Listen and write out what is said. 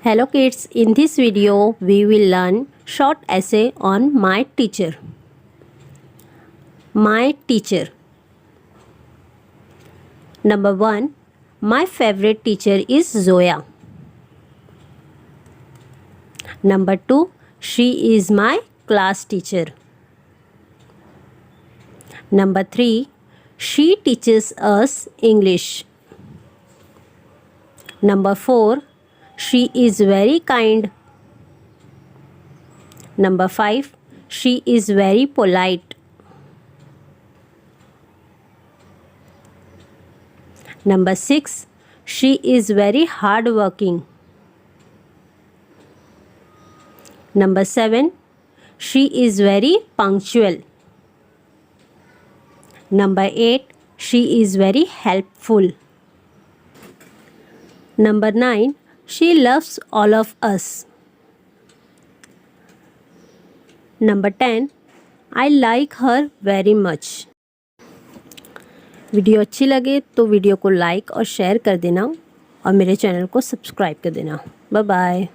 Hello kids, in this video we will learn short essay on my teacher. My teacher. Number 1. My favorite teacher is Zoya. Number 2. She is my class teacher. Number 3. She teaches us English. Number 4. She is very kind. Number 5. She is very polite. Number 6. She is very hardworking. Number 7. She is very punctual. Number 8. She is very helpful. Number 9. She loves all of us. Number 10. I like her very much. Video अच्छी लगे तो video को like और share कर देना और मेरे channel को सब्सक्राइब कर देना। Bye bye.